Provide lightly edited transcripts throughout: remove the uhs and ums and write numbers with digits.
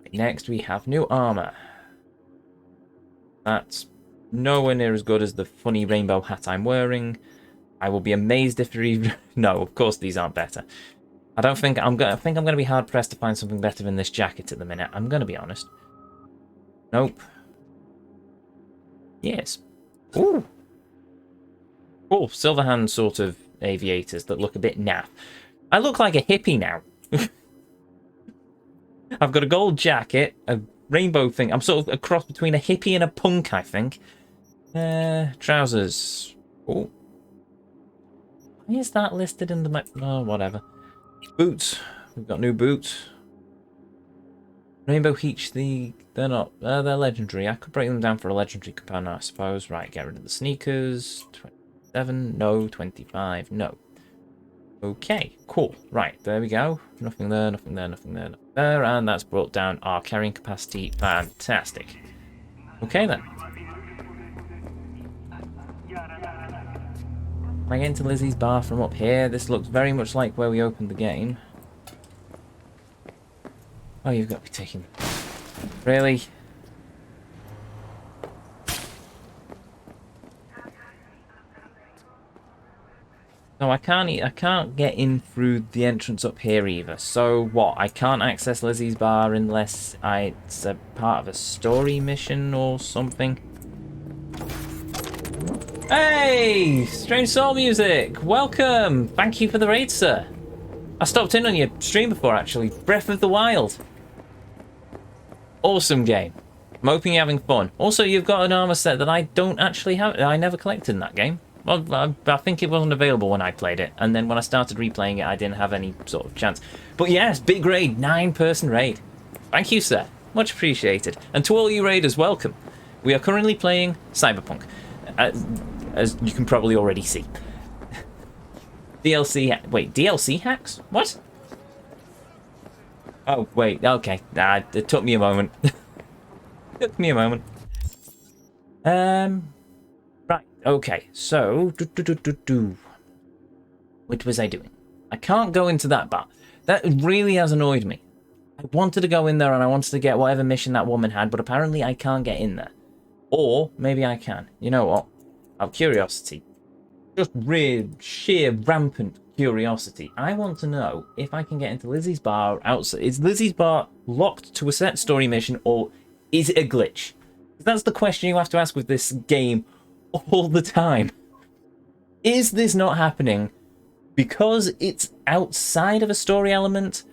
Right, next we have new armor. That's nowhere near as good as the funny rainbow hat I'm wearing. I will be amazed if no, of course these aren't better. I think I'm gonna be hard pressed to find something better than this jacket at the minute. I'm gonna be honest. Nope. Yes. Ooh. Cool. Silverhand sort of aviators that look a bit naff. I look like a hippie now. I've got a gold jacket, a rainbow thing. I'm sort of a cross between a hippie and a punk, I think. Trousers. Oh. Why is that listed in the map? Oh, whatever. Boots. We've got new boots. Rainbow Heach, they're not, they're legendary. I could break them down for a legendary component, I suppose. Right, get rid of the sneakers. 27, no. 25, no. Okay, cool. Right, there we go. Nothing there, nothing there, nothing there, nothing there. And that's brought down our carrying capacity. Fantastic. Okay, then. Can I get into Lizzie's bar from up here? This looks very much like where we opened the game. Oh, you've got to be taking... Really? No, I can't get in through the entrance up here either. So what? I can't access Lizzie's bar unless it's a part of a story mission or something. Hey! Strange Soul Music! Welcome! Thank you for the raid, sir. I stopped in on your stream before, actually. Breath of the Wild. Awesome game. I'm hoping you're having fun. Also, you've got an armor set that I don't actually have. I never collected in that game. Well, I think it wasn't available when I played it. And then when I started replaying it, I didn't have any sort of chance. But yes, big raid. 9-person raid. Thank you, sir. Much appreciated. And to all you raiders, welcome. We are currently playing Cyberpunk. As you can probably already see. DLC... Wait, DLC hacks? What? Oh, wait, okay. It took me a moment. Took me a moment. Right, okay, so... What was I doing? I can't go into that bar. That really has annoyed me. I wanted to go in there and I wanted to get whatever mission that woman had, but apparently I can't get in there. Or, maybe I can. You know what? Out of curiosity. Just sheer rampant curiosity. I want to know if I can get into Lizzie's bar outside. Is Lizzie's bar locked to a set story mission, or is it a glitch? That's the question you have to ask with this game all the time. Is this not happening because it's outside of a story element,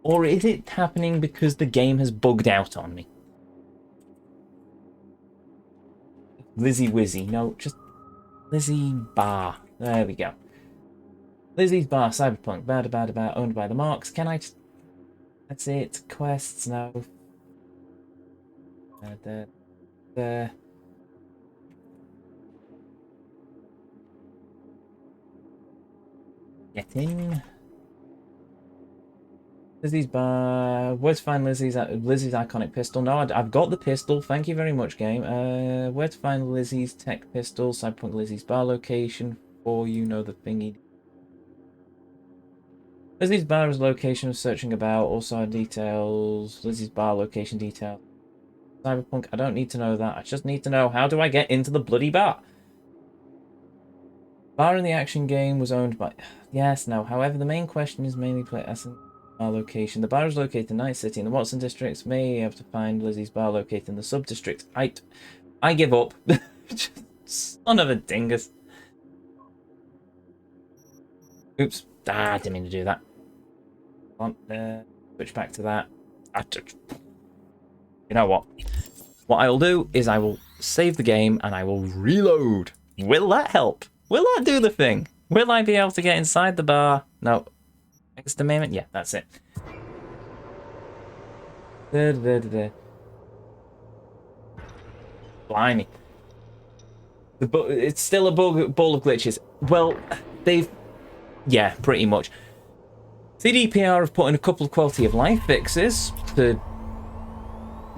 or is it happening because the game has bugged out on me? Lizzie Wizzy. No, just Lizzie Bar. There we go. Lizzie's Bar, Cyberpunk, owned by the Marks. Can I just... That's it. Quests, no. There. Getting... Lizzie's Bar... Where to find Lizzie's iconic pistol? No, I've got the pistol. Thank you very much, game. Where to find Lizzie's tech pistol? Cyberpunk Lizzie's Bar location. For you know the thingy. Lizzie's Bar is location of searching about. Also details. Lizzie's Bar location detail. Cyberpunk, I don't need to know that. I just need to know, how do I get into the bloody bar? Bar in the action game was owned by... Yes, no. However, the main question is mainly play as bar location. The bar is located in Night City in the Watson districts. May have to find Lizzie's bar located in the sub-district. I give up. Son of a dingus. Oops. I didn't mean to do that. Switch back to that. You know what? What I'll do is I will save the game and I will reload. Will that help? Will that do the thing? Will I be able to get inside the bar? No. Next amendment? Yeah, that's it. Blimey. It's still a ball of glitches. Well, they've... Yeah, pretty much. CDPR have put in a couple of quality of life fixes to...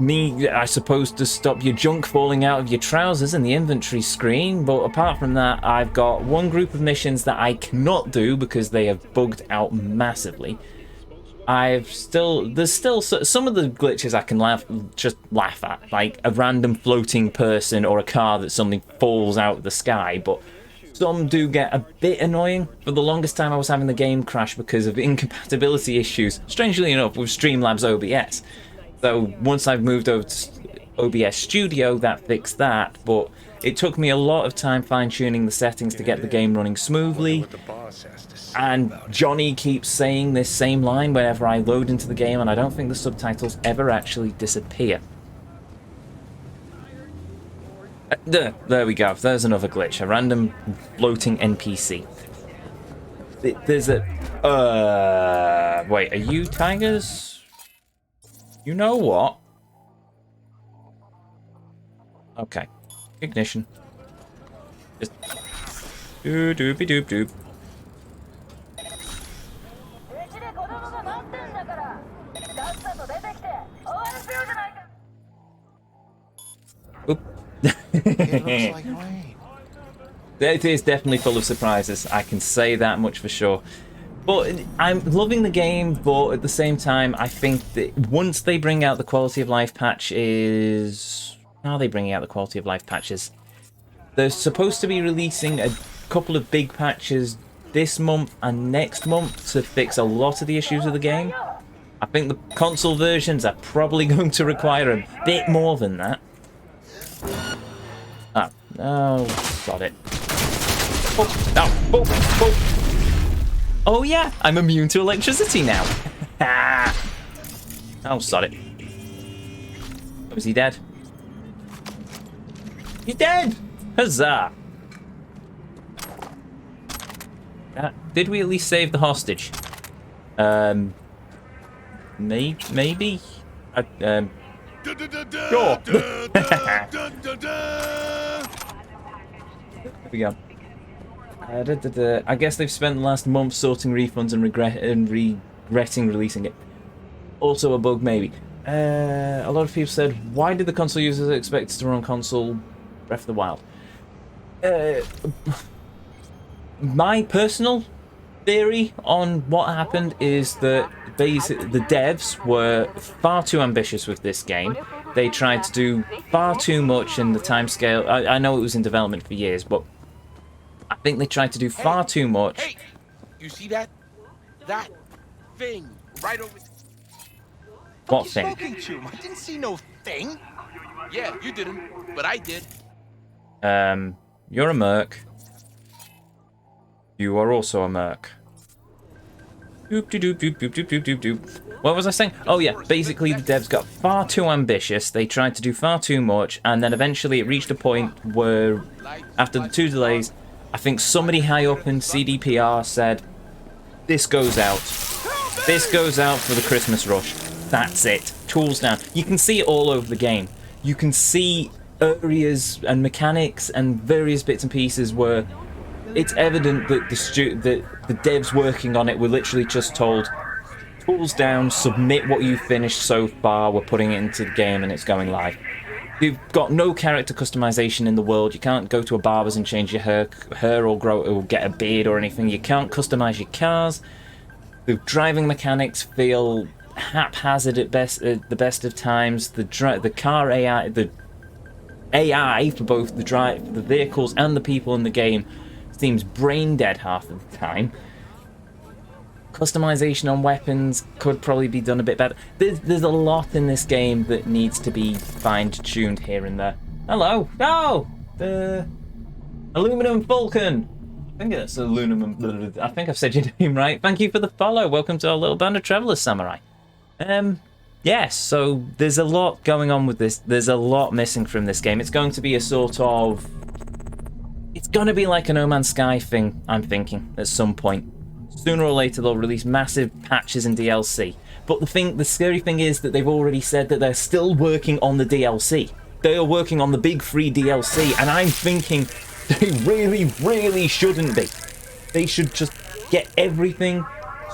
I suppose, to stop your junk falling out of your trousers in the inventory screen, but apart from that, I've got one group of missions that I cannot do because they have bugged out massively. there's still some of the glitches I can just laugh at, like a random floating person or a car that suddenly falls out of the sky, but some do get a bit annoying. For the longest time I was having the game crash because of incompatibility issues, strangely enough, with Streamlabs OBS. So once I've moved over to OBS Studio, that fixed that, but it took me a lot of time fine-tuning the settings to get the game running smoothly. And Johnny keeps saying this same line whenever I load into the game, and I don't think the subtitles ever actually disappear. There we go. There's another glitch. A random floating NPC. There's a... wait, are you tigers? You know what? Okay. Ignition. Just... doop-doop-doop-doop. Oop. It is definitely full of surprises, I can say that much for sure. But I'm loving the game, but at the same time, I think that once they bring out the quality of life patches... How are they bringing out the quality of life patches? They're supposed to be releasing a couple of big patches this month and next month to fix a lot of the issues of the game. I think the console versions are probably going to require a bit more than that. Ah, oh, got it. Oh, oh, oh, oh. Oh yeah, I'm immune to electricity now. Oh, sod it. Oh, is he dead? He's dead! Huzzah! Did we at least save the hostage? Maybe? Sure. There we go. I guess they've spent the last month sorting refunds and regretting releasing it. Also a bug, maybe. A lot of people said, why did the console users expect to run console Breath of the Wild? My personal theory on what happened is that the devs were far too ambitious with this game. They tried to do far too much in the timescale. I know it was in development for years, but I think they tried to do far too much. Hey, you see that? That thing right over. What thing? I didn't see no thing. Yeah, you didn't, but I did. You're a merc. You are also a merc. Doop doop doop doop doop doop doop doop. What was I saying? Oh yeah, basically the devs got far too ambitious. They tried to do far too much, and then eventually it reached a point where, after the 2 delays, I think somebody high up in CDPR said, "This goes out. This goes out for the Christmas rush. That's it. Tools down." You can see it all over the game. You can see areas and mechanics and various bits and pieces where it's evident that the devs working on it were literally just told, tools down, submit what you've finished so far, we're putting it into the game and it's going live. You've got no character customization in the world. You can't go to a barber's and change your hair or grow or get a beard or anything. You can't customize your cars. The driving mechanics feel haphazard at the best of times. The car AI, the AI for both the vehicles and the people in the game seems brain dead half of the time. Customization on weapons could probably be done a bit better. There's a lot in this game that needs to be fine-tuned here and there. Hello! No! The Aluminum Falcon! I think it's Aluminum... I think I've said your name right. Thank you for the follow. Welcome to our little band of travelers, Samurai. Yes, so there's a lot going on with this. There's a lot missing from this game. It's going to be a sort of... It's going to be like a No Man's Sky thing, I'm thinking, at some point. Sooner or later they'll release massive patches and DLC. But the scary thing is that they've already said that they're still working on the DLC. They are working on the big free DLC, and I'm thinking they really, really shouldn't be. They should just get everything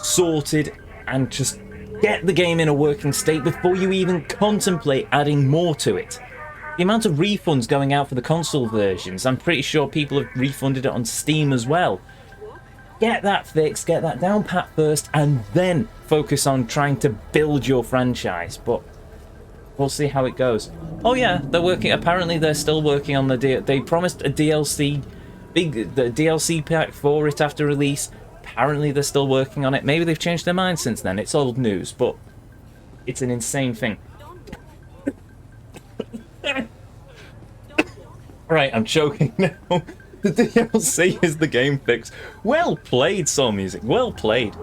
sorted and just get the game in a working state before you even contemplate adding more to it. The amount of refunds going out for the console versions, I'm pretty sure people have refunded it on Steam as well. Get that fixed, get that down pat first, and then focus on trying to build your franchise. But we'll see how it goes. Oh yeah, they're working. Apparently, they're still working on the They promised a DLC, the DLC pack for it after release. Apparently, they're still working on it. Maybe they've changed their mind since then. It's old news, but it's an insane thing. Right, I'm choking now. The DLC is the game fix. Well played, Soul Music. Well played.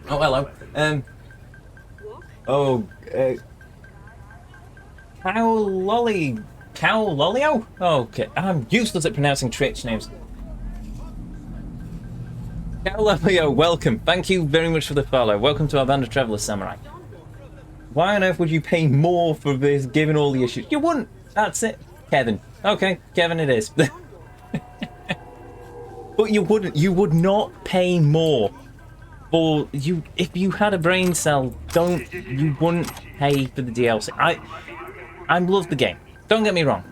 Oh, hello. Cow Lollio? Okay, I'm useless at pronouncing Twitch names. Cow Lollio, welcome. Thank you very much for the follow. Welcome to our Band of Travelers Samurai. Why on earth would you pay more for this, given all the issues? You wouldn't. That's it. Kevin. Okay, Kevin it is. But you wouldn't. You would not pay more for you if you had a brain cell. You wouldn't pay for the DLC. I love the game. Don't get me wrong.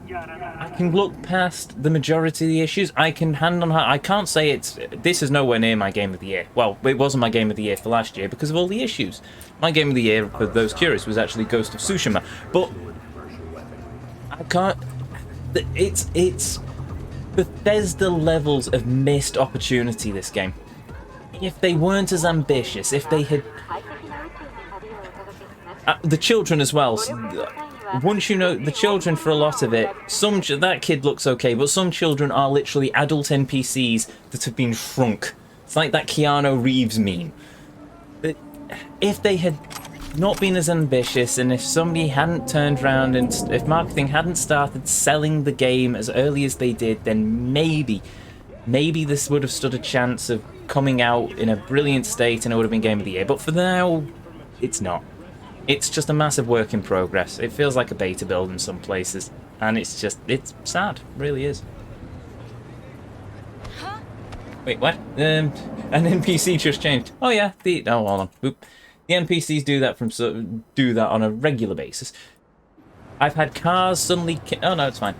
I can look past the majority of the issues. I can hand on heart. I can't say this is nowhere near my game of the year. Well, it wasn't my game of the year for last year because of all the issues. My game of the year, for those curious, was actually Ghost of Tsushima. But I can't. It's Bethesda levels of missed opportunity. This game. If they weren't as ambitious, if they had the children as well. Once you know the children, for a lot of it, that kid looks okay, but some children are literally adult NPCs that have been shrunk. It's like that Keanu Reeves meme. If they had not been as ambitious, and if somebody hadn't turned around, and if marketing hadn't started selling the game as early as they did, then maybe this would have stood a chance of coming out in a brilliant state and it would have been Game of the Year. But for now, it's not. It's just a massive work in progress. It feels like a beta build in some places, and it's sad. It really is. Wait, what? An NPC just changed. Oh yeah, hold on. Oop. The NPCs do that on a regular basis. I've had cars suddenly. Oh no, it's fine.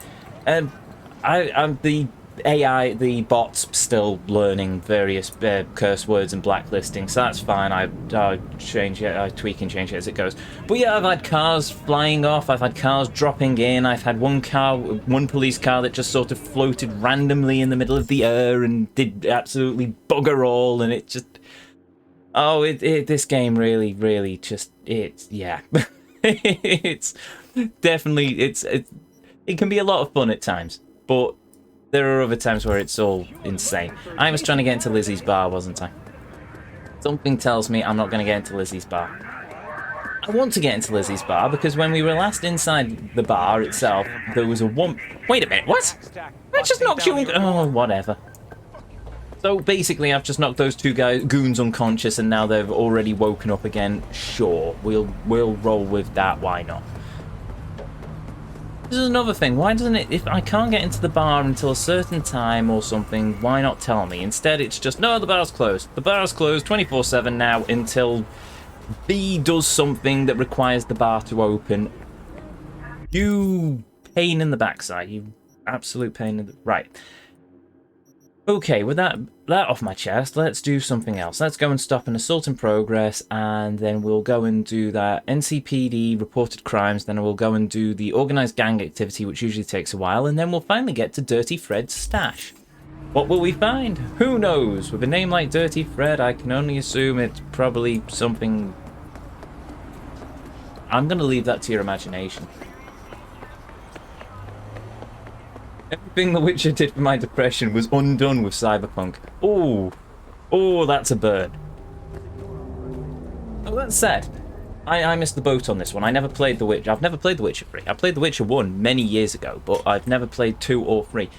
I'm the AI, the bots still learning various curse words and blacklisting, so that's fine. I change it, I tweak and change it as it goes. But yeah, I've had cars flying off, I've had cars dropping in, I've had one police car that just sort of floated randomly in the middle of the air and did absolutely bugger all, and it just... Oh, this game really just... yeah. It's definitely... It can be a lot of fun at times, but there are other times where it's all insane. I was trying to get into Lizzie's bar, wasn't I? Something tells me I'm not going to get into Lizzie's bar. I want to get into Lizzie's bar because when we were last inside the bar itself, there was a woman... Wait a minute, what? I just knocked you... Oh, whatever. So basically, I've just knocked those two goons unconscious and now they've already woken up again. Sure, we'll roll with that, why not? This is another thing, why doesn't it, if I can't get into the bar until a certain time or something, why not tell me? Instead it's just, no, the bar's closed. The bar's closed 24/7 now until B does something that requires the bar to open. You pain in the backside, you absolute pain in the... Right. Okay, with that off my chest, let's do something else. Let's go and stop an assault in progress, and then we'll go and do that NCPD reported crimes, then we'll go and do the organised gang activity, which usually takes a while, and then we'll finally get to Dirty Fred's stash. What will we find? Who knows? With a name like Dirty Fred, I can only assume it's probably something... I'm going to leave that to your imagination. Everything The Witcher did for my depression was undone with Cyberpunk. Oh, that's a bird. Oh, that said, I missed the boat on this one. I never played The Witcher. I've never played The Witcher 3. I played The Witcher 1 many years ago, but I've never played 2 or 3.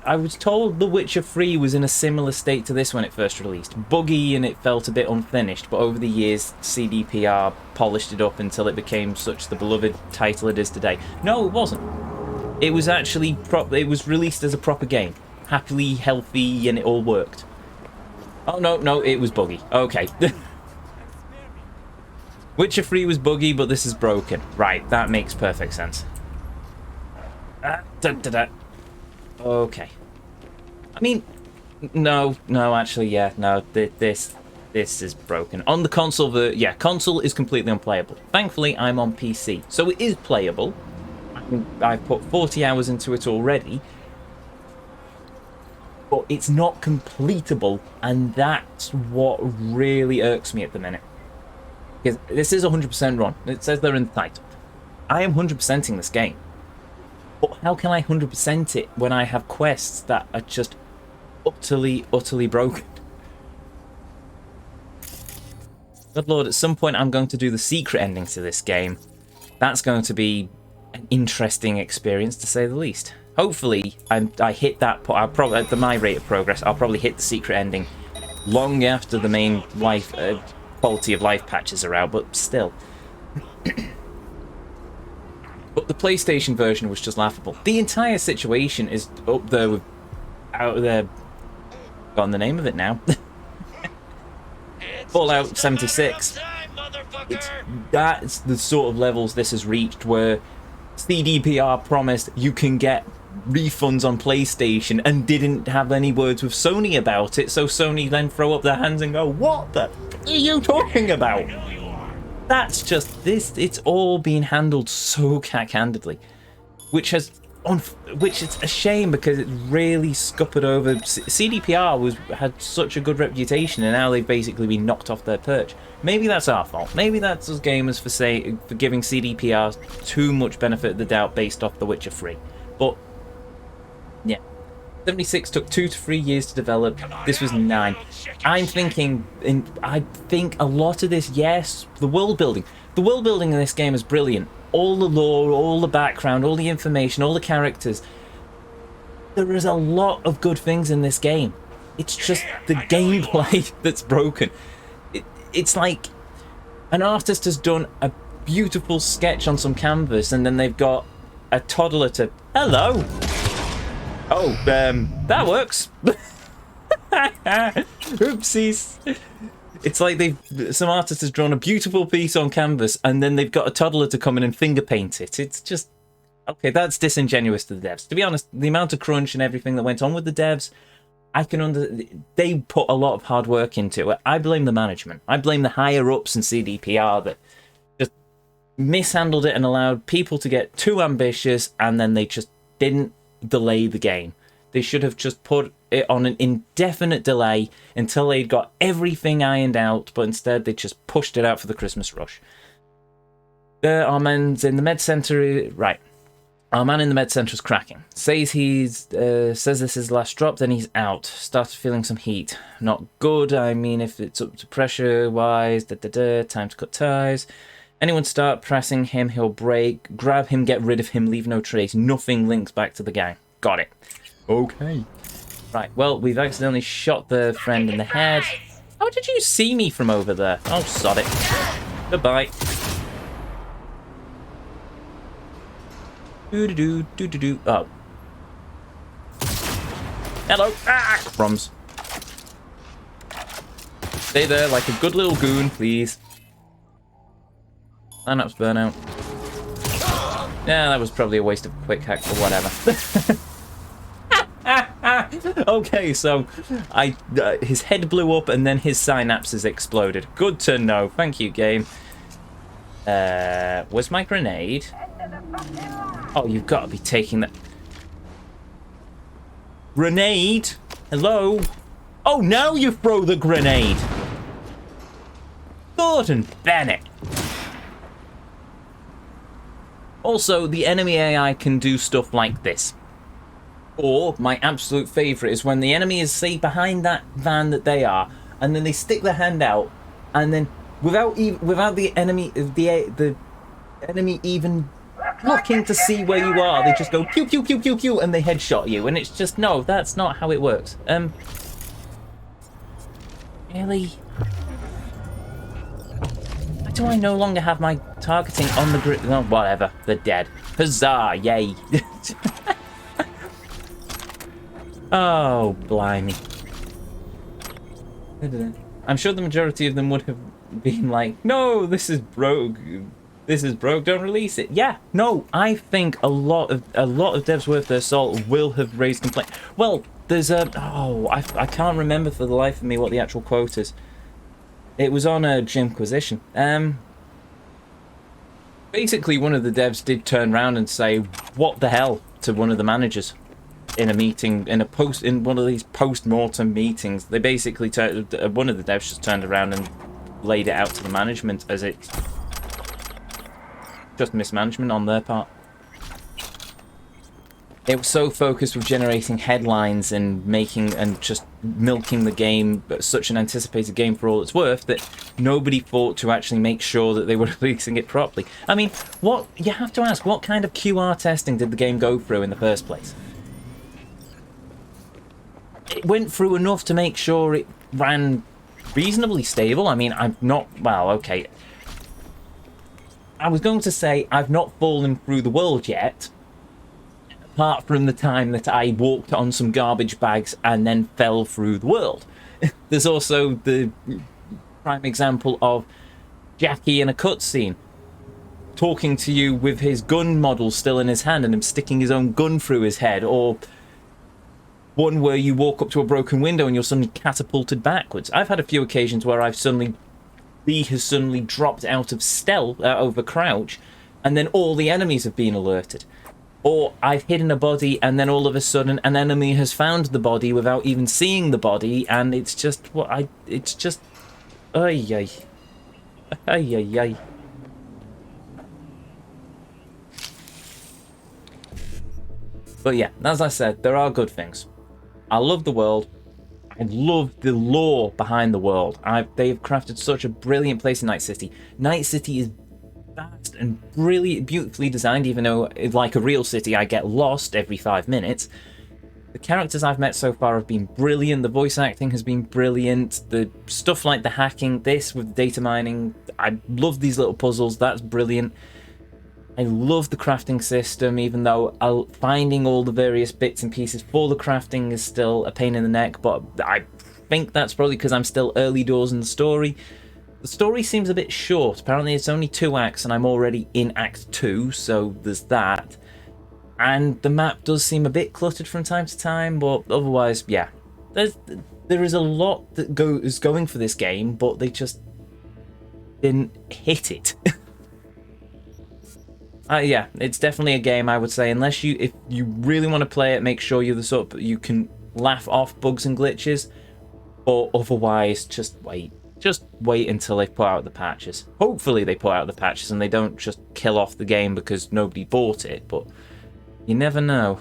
I was told The Witcher 3 was in a similar state to this when it first released. Buggy and it felt a bit unfinished, but over the years, CDPR polished it up until it became such the beloved title it is today. No, it wasn't. It was actually it was released as a proper game, happily, healthy, and it all worked. Oh no, it was buggy. Okay. Witcher 3 was buggy, but this is broken. Right, that makes perfect sense. Okay. I mean, no, actually, yeah, no, this is broken. On the console, yeah, console is completely unplayable. Thankfully, I'm on PC, so it is playable. I've put 40 hours into it already, but it's not completable, and that's what really irks me at the minute. Because this is 100% run. It says they're in the title. I am 100%ing this game. But how can I 100% it when I have quests that are just utterly broken? Good lord, at some point I'm going to do the secret ending to this game. That's going to be an interesting experience, to say the least. Hopefully, I hit that point. I'll probably, at my rate of progress, I'll probably hit the secret ending long after the main life quality of life patches are out, but still. But the PlayStation version was just laughable. The entire situation is up there with forgotten the name of it now. Fallout 76. That's the sort of levels this has reached, where CDPR promised you can get refunds on PlayStation and didn't have any words with Sony about it, so Sony then throw up their hands and go, what the are you talking about? That's just this. It's all being handled so cack-handedly, which is a shame, because it really scuppered over. CDPR had such a good reputation, and now they've basically been knocked off their perch. Maybe that's our fault. Maybe that's us gamers for giving CDPR too much benefit of the doubt based off The Witcher 3. But yeah, 76 took 2 to 3 years to develop. This was 9. I think a lot of this, yes, the world building in this game is brilliant. All the lore, all the background, all the information, all the characters. There is a lot of good things in this game. It's just the gameplay that's broken. It's like an artist has done a beautiful sketch on some canvas, and then they've got a toddler to... Hello! Oh, that works. Oopsies. It's like some artist has drawn a beautiful piece on canvas, and then they've got a toddler to come in and finger paint it. It's just... Okay, that's disingenuous to the devs. To be honest, the amount of crunch and everything that went on with the devs, they put a lot of hard work into it. I blame the management. I blame the higher-ups in CDPR that just mishandled it and allowed people to get too ambitious, and then they just didn't delay the game. They should have just put it on an indefinite delay until they'd got everything ironed out, but instead they just pushed it out for the Christmas rush. Our man's in the med center, right? Our man in the med center is cracking. Says this is his last drop, then he's out. Started feeling some heat. Not good. I mean, if it's up to pressure wise, time to cut ties. Anyone start pressing him, he'll break. Grab him, get rid of him, leave no trace. Nothing links back to the gang. Got it. Okay. Right, well, we've accidentally shot the friend in the head. How did you see me from over there? Oh, sod it. Goodbye. Do-do-do. Oh. Hello. Ah, crumbs. Stay there like a good little goon, please. Lineups burnout. Yeah, that was probably a waste of a quick hack for whatever. Okay, so his head blew up and then his synapses exploded. Good to know. Thank you, game. Where's my grenade? Oh, you've got to be taking that. Grenade? Hello? Oh, now you throw the grenade. Gordon Bennett. Also, the enemy AI can do stuff like this. Or, my absolute favourite is when the enemy is, say, behind that van that they are, and then they stick their hand out, and then without the enemy even looking to see where you are, they just go pew pew pew pew pew, and they headshot you, and it's just, no, that's not how it works. Really? Why do I no longer have my targeting on the grid? Oh, whatever, they're dead. Huzzah! Yay! Oh, blimey. I'm sure the majority of them would have been like, no, this is broke. This is broke, don't release it. Yeah, no, I think a lot of devs worth their salt will have raised complaint. Well, there's a I can't remember for the life of me what the actual quote is. It was on a Gymquisition. Basically one of the devs did turn around and say, "What the hell?" to one of the managers in a meeting, in one of these post-mortem meetings. They basically one of the devs just turned around and laid it out to the management as it's just mismanagement on their part. It was so focused with generating headlines and just milking the game, such an anticipated game for all it's worth, that nobody thought to actually make sure that they were releasing it properly. I mean, what you have to ask, what kind of QR testing did the game go through in the first place? It went through enough to make sure it ran reasonably stable. I mean, okay. I was going to say I've not fallen through the world yet, apart from the time that I walked on some garbage bags and then fell through the world. There's also the prime example of Jackie in a cutscene talking to you with his gun model still in his hand and him sticking his own gun through his head, or one where you walk up to a broken window and you're suddenly catapulted backwards. I've had a few occasions where B has suddenly dropped out of stealth, over crouch, and then all the enemies have been alerted. Or I've hidden a body and then all of a sudden an enemy has found the body without even seeing the body, and it's just ay. But yeah, as I said, there are good things. I love the world. I love the lore behind the world. They've crafted such a brilliant place in Night City. Night City is vast and brilliant, beautifully designed, even though, like a real city, I get lost every 5 minutes. The characters I've met so far have been brilliant. The voice acting has been brilliant. The stuff like the hacking, this with data mining, I love these little puzzles. That's brilliant. I love the crafting system, even though finding all the various bits and pieces for the crafting is still a pain in the neck, but I think that's probably because I'm still early doors in the story. The story seems a bit short. Apparently it's only 2 acts and I'm already in Act 2, so there's that. And the map does seem a bit cluttered from time to time, but otherwise, yeah. There is a lot that is going for this game, but they just didn't hit it. Yeah, it's definitely a game, I would say, if you really want to play it, make sure you're the sort of, you can laugh off bugs and glitches, or otherwise just wait until they put out the patches. Hopefully they put out the patches and they don't just kill off the game because nobody bought it, but you never know.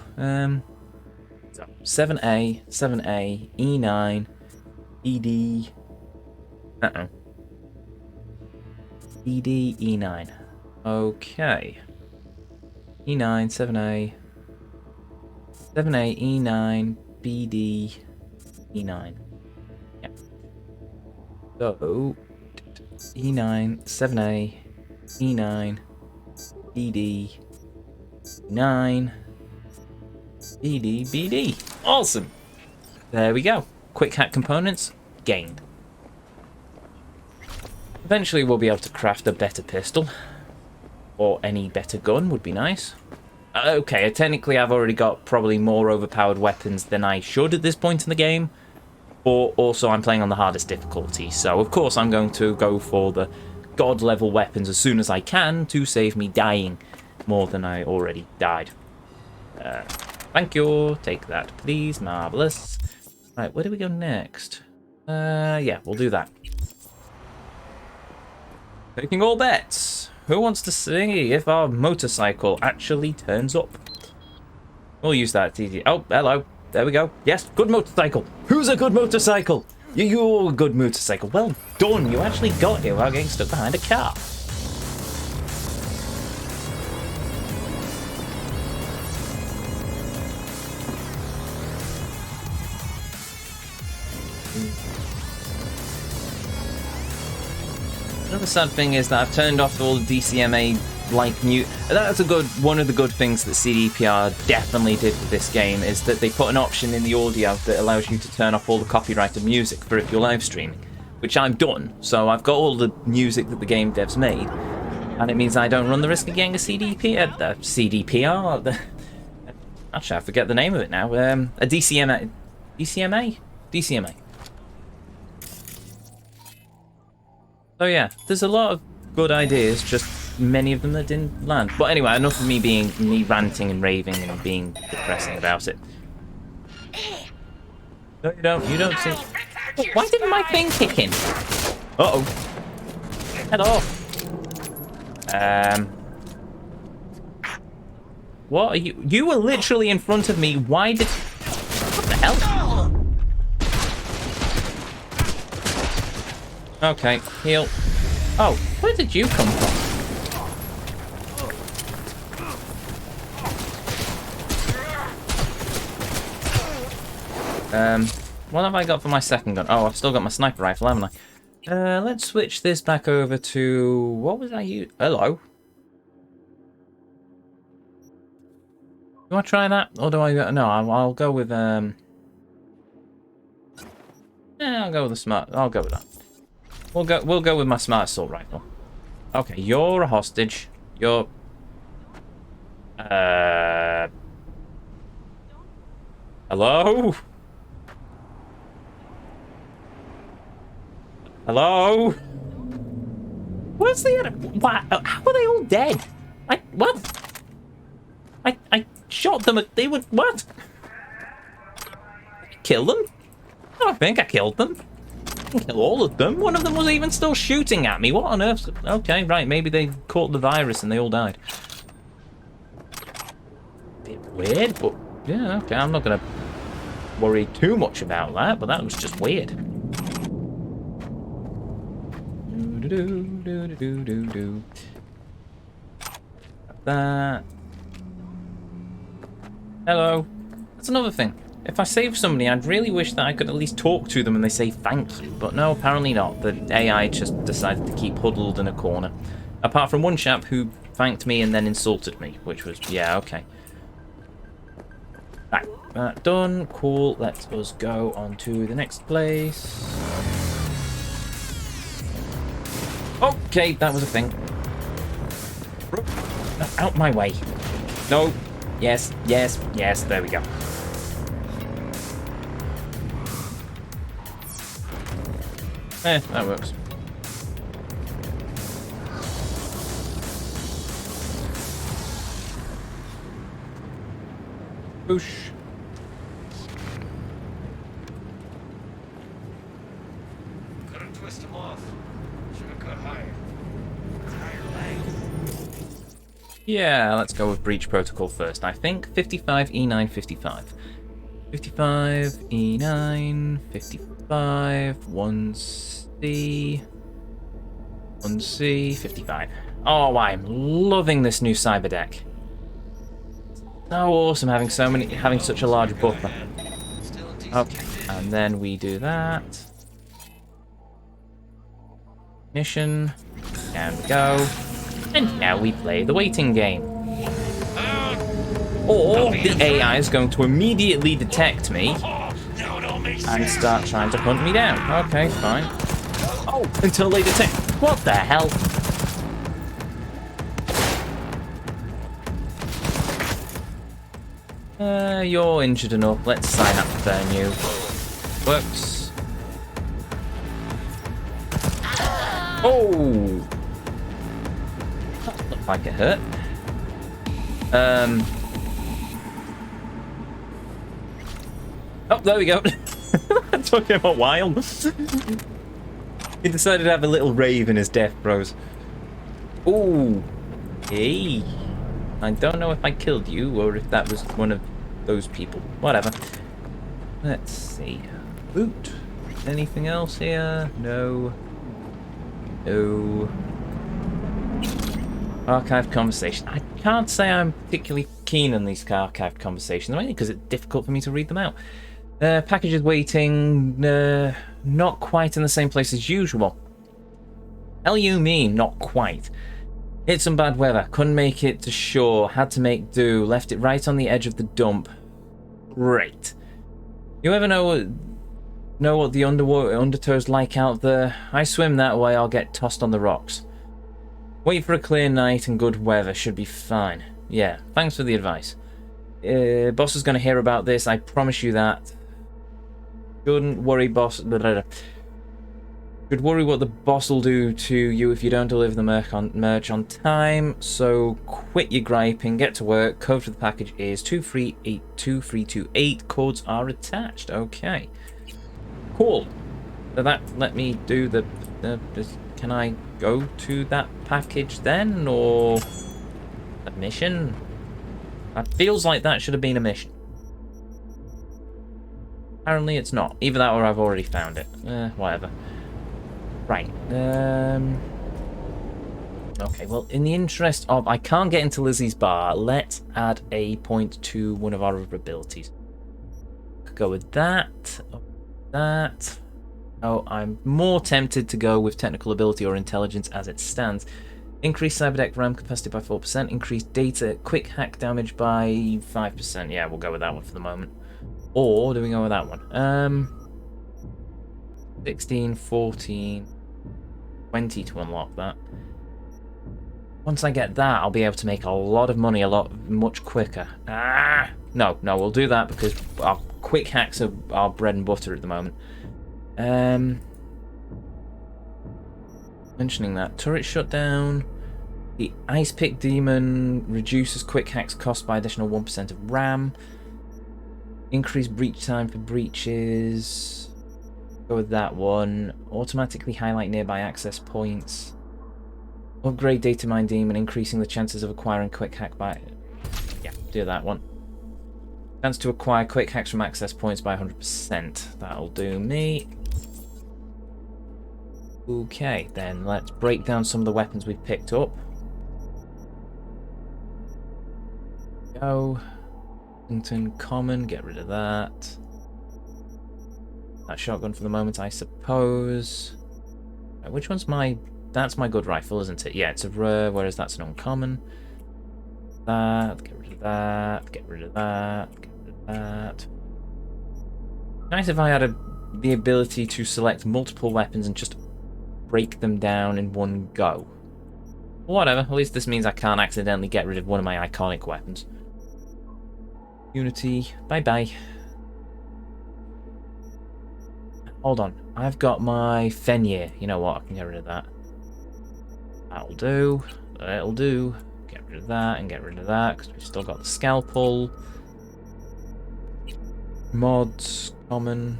So 7A, E9, ED, ED, E9. Okay. E9, 7A, E9, BD, E9. Yeah. So, E9, 7A, E9, BD, 9, BD. Awesome! There we go. Quick hack components, gained. Eventually we'll be able to craft a better pistol. Or any better gun would be nice. Okay, technically I've already got probably more overpowered weapons than I should at this point in the game. But also I'm playing on the hardest difficulty, so of course I'm going to go for the god level weapons as soon as I can to save me dying more than I already died. Thank you. Take that, please. Marvelous. Right, where do we go next? Yeah, we'll do that. Taking all bets. Who wants to see if our motorcycle actually turns up? We'll use that. Oh, hello. There we go. Yes, good motorcycle. Who's a good motorcycle? You're a good motorcycle. Well done. You actually got here without getting stuck behind a car. Another sad thing is that I've turned off all the DCMA like mute. That's one of the good things that CDPR definitely did with this game, is that they put an option in the audio that allows you to turn off all the copyrighted music for if you're live streaming, which I've done. So I've got all the music that the game devs made, And it means I don't run the risk of getting a CDPR. Actually, I forget the name of it now. A DCMA. DCMA? DCMA. So yeah, there's a lot of good ideas, just many of them that didn't land. But anyway, enough of me ranting and raving and being depressing about it. No, you don't see. Oh, why didn't my thing kick in? Uh-oh. Hello. What are you? You were literally in front of me. Why did? What the hell? Okay, heal. Oh, where did you come from? What have I got for my second gun? Oh, I've still got my sniper rifle, haven't I? Let's switch this back over to... What was I using? Hello? Do I try that? Or do I... No, I'll go with... Yeah, I'll go with the smart... I'll go with that. We'll go with my smart assault rifle. Okay, you're a hostage. You're... Hello? Hello? Where's the other? What? How are they all dead? What? I shot them. They would what? Kill them? I don't think I killed them. I didn't kill all of them. One of them was even still shooting at me. What on earth? Okay, right. Maybe they caught the virus and they all died. Bit weird, but yeah. Okay, I'm not gonna worry too much about that. But that was just weird. That. Hello. That's another thing. If I save somebody, I'd really wish that I could at least talk to them and they say thank you. But no, apparently not. The AI just decided to keep huddled in a corner. Apart from one chap who thanked me and then insulted me, which was, yeah, okay. Right, done. Cool. Let us go on to the next place. Okay, that was a thing. No, out my way. No. Yes, yes, yes. There we go. That works. Boosh. Couldn't twist him off. Should have cut higher. Yeah, let's go with breach protocol first. I think 55 E9 55. 55 E9 55 1C 55. Oh, I'm loving this new cyber deck. So awesome having such a large buffer. Okay, and then we do that. Mission. Down we go. And now we play the waiting game. Or the AI is going to immediately detect me and start trying to hunt me down. Okay, fine. Oh, until they detect. What the hell? You're injured enough. Let's sign up for you. Works. Oh! That looked like it hurt. Oh, there we go. That took him a while. He decided to have a little rave in his death bros. Ooh. Hey. I don't know if I killed you or if that was one of those people. Whatever. Let's see. Boot. Anything else here? No. No. Archived conversation. I can't say I'm particularly keen on these archived conversations, mainly because it's difficult for me to read them out. Packages waiting. Not quite in the same place as usual. Hell you mean, not quite. Hit some bad weather. Couldn't make it to shore. Had to make do. Left it right on the edge of the dump. Great. You ever know what the undertow's like out there? I swim that way, I'll get tossed on the rocks. Wait for a clear night and good weather. Should be fine. Yeah, thanks for the advice. Boss is going to hear about this. I promise you that. Shouldn't worry, boss. Should worry what the boss will do to you if you don't deliver the merch on time. So quit your griping, get to work. Code for the package is 23822328. Codes are attached. Okay. Cool. So that let me do the can I go to that package then, or a mission? That feels like that should have been a mission. Apparently it's not. Either that or I've already found it. Whatever. Right. Okay, well, in the interest of... I can't get into Lizzie's bar. Let's add a point to one of our other abilities. Could go with that. That. Oh, I'm more tempted to go with technical ability or intelligence as it stands. Increase cyberdeck RAM capacity by 4%. Increase data quick hack damage by 5%. Yeah, we'll go with that one for the moment. Or do we go with that one? 16, 14, 20 to unlock that. Once I get that, I'll be able to make a lot of money much quicker. No, we'll do that because our quick hacks are our bread and butter at the moment. Mentioning that, turret shutdown. The Ice Pick Demon reduces quick hacks cost by additional 1% of RAM. Increase breach time for breaches. Go with that one. Automatically highlight nearby access points. Upgrade Data Mine Demon, increasing the chances of acquiring quick hack by... Yeah, do that one. Chance to acquire quick hacks from access points by 100%. That'll do me. Okay, then let's break down some of the weapons we've picked up. Go. Common, get rid of that. That shotgun for the moment, I suppose. Right, which one's my... That's my good rifle, isn't it? Yeah, it's a rare, whereas that's an uncommon. That, get rid of that, get rid of that, get rid of that. Nice if I had the ability to select multiple weapons and just break them down in one go. Whatever, at least this means I can't accidentally get rid of one of my iconic weapons. Unity, bye-bye. Hold on, I've got my Fenrir. You know what, I can get rid of that. That'll do, that'll do. Get rid of that and get rid of that, because we've still got the Scalpel. Mods, common.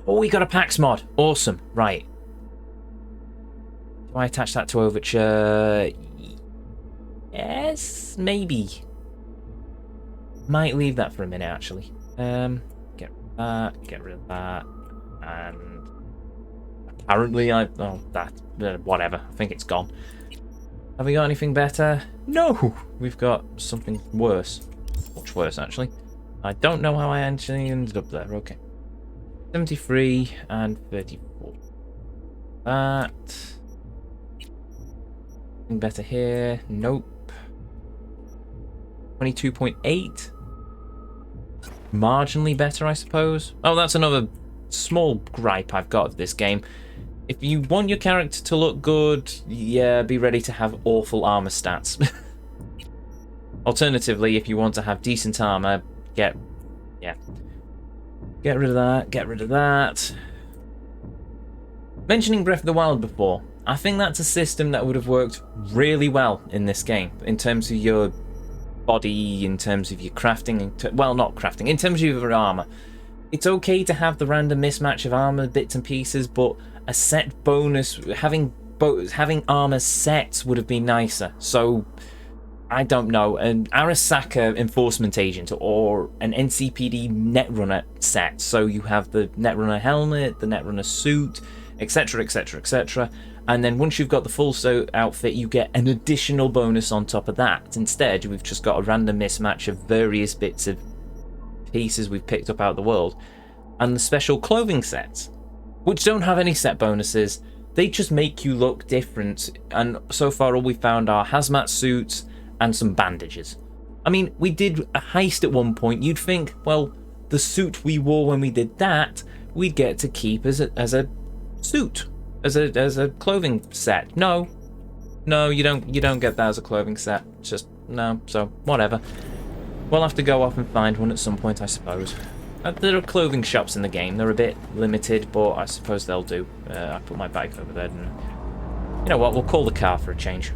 Oh, we got a PAX mod. Awesome. Right. Do I attach that to Overture? Yes, maybe. Might leave that for a minute, actually. Get rid of that, and apparently whatever. I think it's gone. Have we got anything better? No, we've got something worse. Much worse, actually. I don't know how I actually ended up there. Okay. 73 and 34. That. Anything better here? Nope. 22.8. Marginally better, I suppose. Oh, that's another small gripe I've got of this game. If you want your character to look good, yeah, be ready to have awful armor stats. Alternatively, if you want to have decent armor, get rid of that, get rid of that. Mentioning Breath of the Wild before, I think that's a system that would have worked really well in this game, in terms of your body, in terms of your crafting, well, not crafting, in terms of your armor. It's okay to have the random mismatch of armor bits and pieces, but a set bonus, having armor sets would have been nicer. So, I don't know, an Arasaka enforcement agent or an NCPD Netrunner set. So you have the Netrunner helmet, the Netrunner suit, etc, etc, etc. And then once you've got the full suit outfit, you get an additional bonus on top of that. Instead, we've just got a random mismatch of various bits of pieces we've picked up out of the world. And the special clothing sets, which don't have any set bonuses. They just make you look different. And so far all we found are hazmat suits and some bandages. I mean, we did a heist at one point. You'd think, well, the suit we wore when we did that we'd get to keep as a suit, as a clothing set. No, you don't get that as a clothing set. It's just no. So whatever. We'll have to go off and find one at some point, I suppose. There are clothing shops in the game. They're a bit limited, but I suppose they'll do. I put my bike over there, and you know what? We'll call the car for a change.